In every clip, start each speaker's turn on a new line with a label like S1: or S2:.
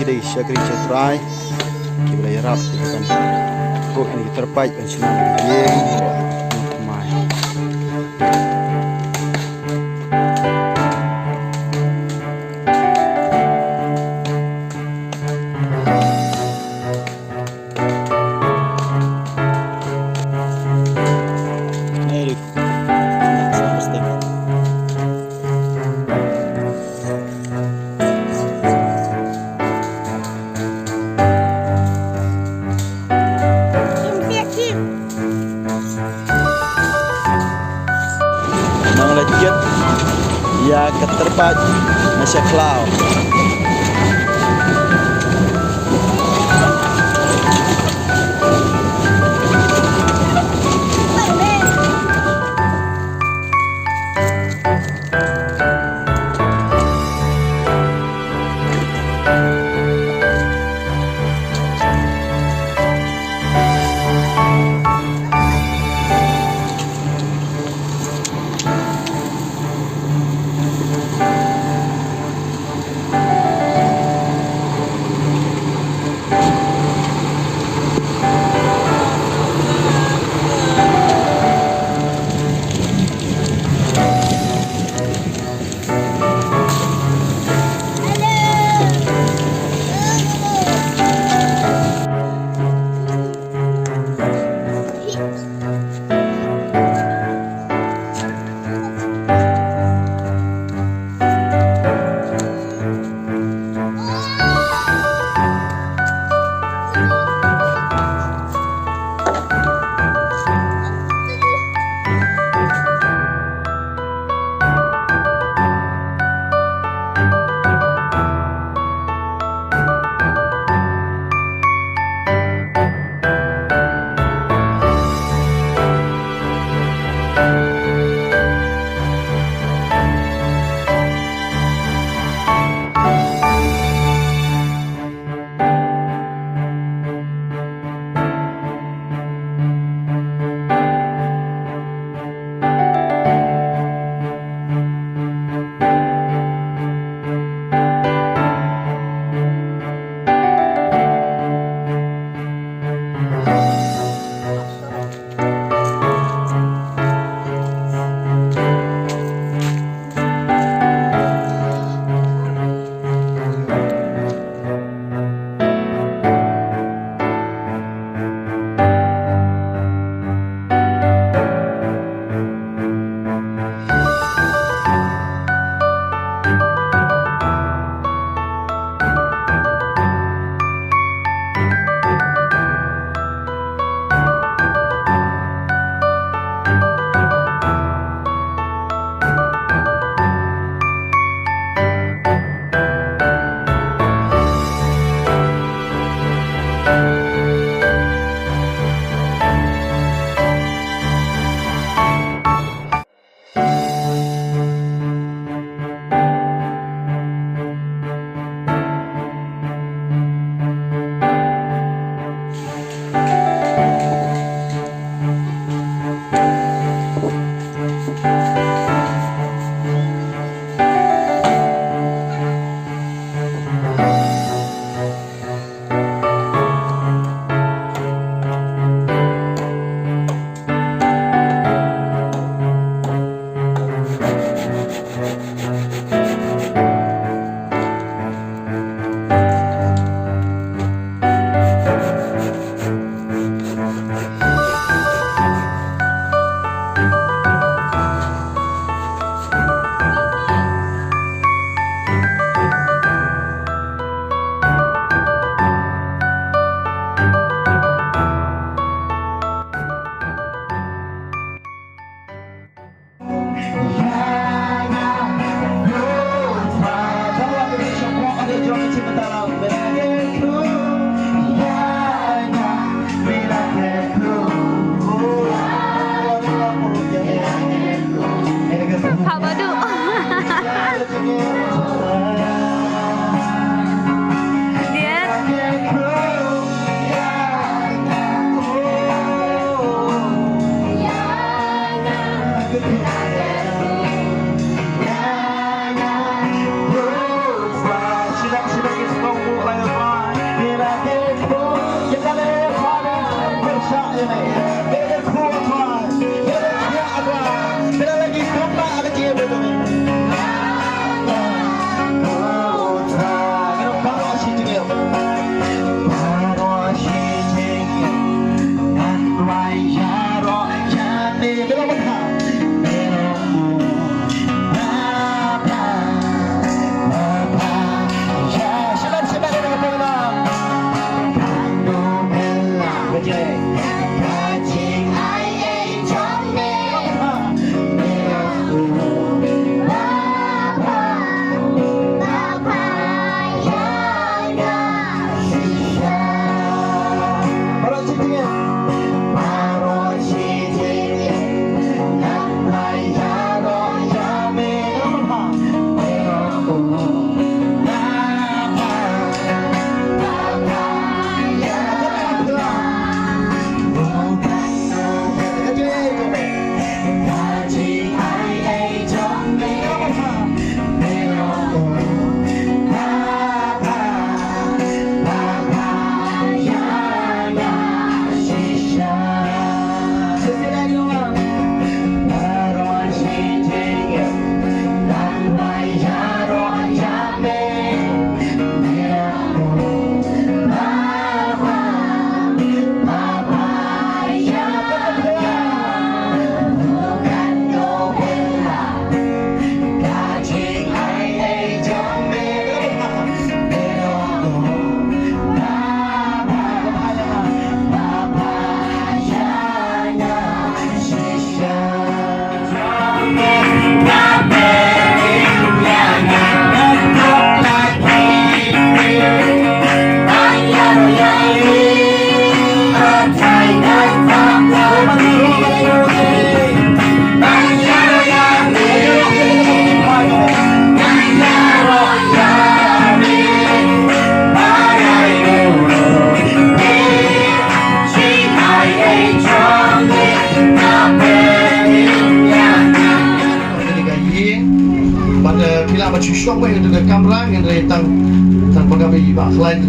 S1: dari Syakri Cetrai di wilayah Rap di kan kok ini terbaik dan senang dia mai. Lanjut ya ke terbaik Masya Klau.
S2: tang tanpa kami baklan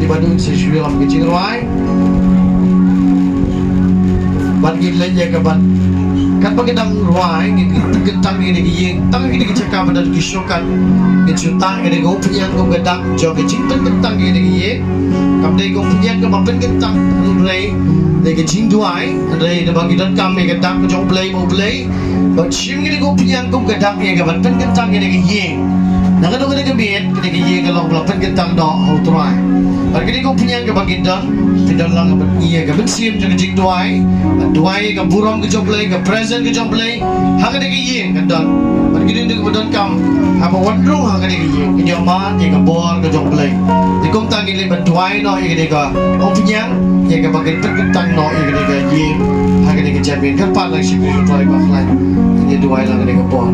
S2: di Bandung sesuai dalam kecil ruai ban gila ya kaban kan pagidang ruai gitang ini giyeng tang ini gicaka pada gisokan gicutang ini go punya go gedang jo gicintang gitang ini giyeng kamdai go punya ke mapen gitang rei de gicing duai rei de bagidan kami gedang jo play mo play but sim ini go punya go gedang ya kaban pen gitang ini giyeng nak ada kena kebit kena giyeng kalau mapen gitang do au truai bar kini go punya ke bagidan tidak lang iya ke bensim ke jing duai ke burong ke joplay ke present ke joplay hang ada ke yin kan dan pergi dia ke badan kam apa wandrung hang ada ke yin ke jaman ke bor ke joplay di kom tang ile duai no ye ke ka opinyang ye ke bagian perketang no ye ke yin hang ada ke jamin kan pan lagi sibuk duai baklan ye duai lang ke bor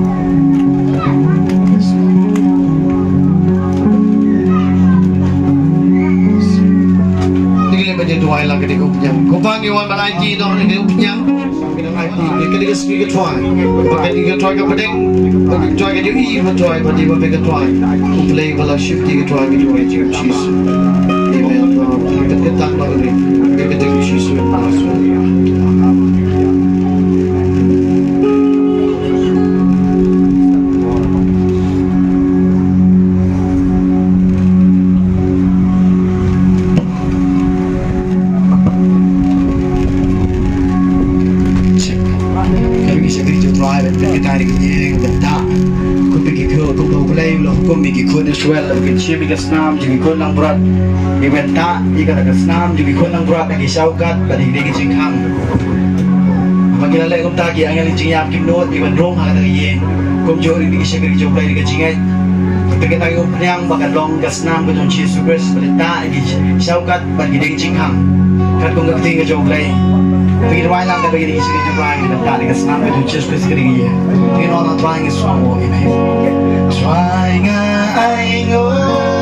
S2: dia dua lang kini kupunyang. Kupang iwan malaki dong kini kupunyang. Kini malaki kini kesini ketuai. Pakai tiga ketuai ke pedeng. Pakai ketuai ke dia ketuai. Pakai tiga ketuai. Kuplay bala shift tiga ketuai ketuai cium cheese. Ini yang kita ketak lagi. Kita ketak cheese masuk. Israel lagi cium ikan senam jadi kon lang berat ibenta ikan ikan senam jadi kon lang berat lagi saukat bagi dia jingkang bagi lalai kom tagi angin jingyap kim not iban rong hal tadi kom jori di segeri joplay di jingai kita tagi kom penyang bakat long gas senam ke jong Yesus Kristus belita lagi saukat bagi dia jingkang kan kom ngerti ke joplay bagi dua lang bagi dia segeri joplay belita lagi senam ke jong Yesus Kristus segeri dia ini orang trying is strong amen trying I know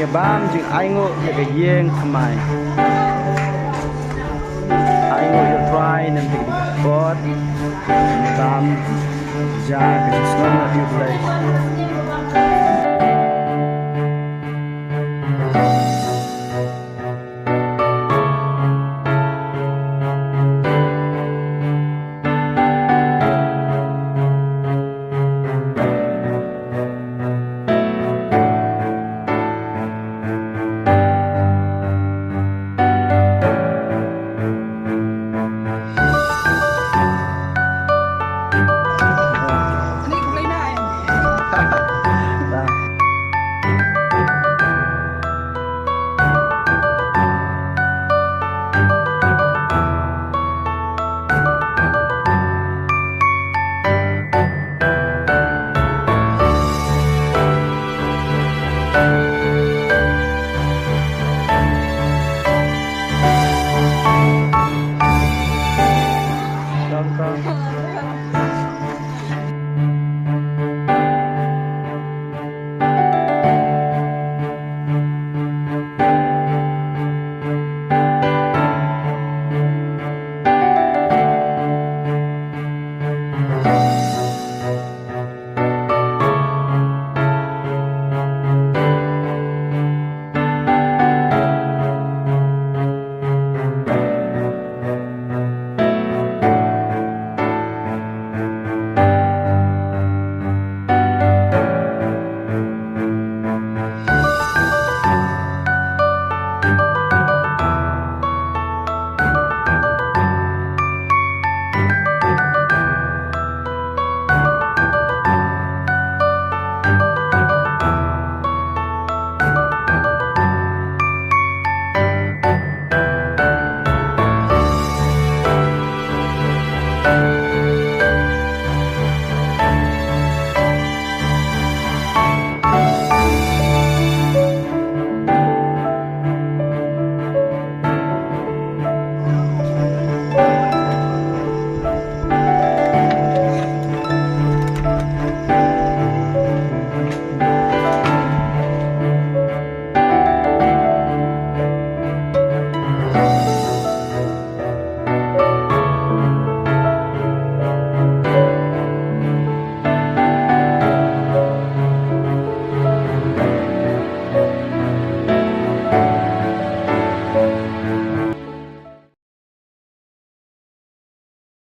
S1: ya bam jing aingo ya ke yeng kemai aingo ya try nan te god bam ja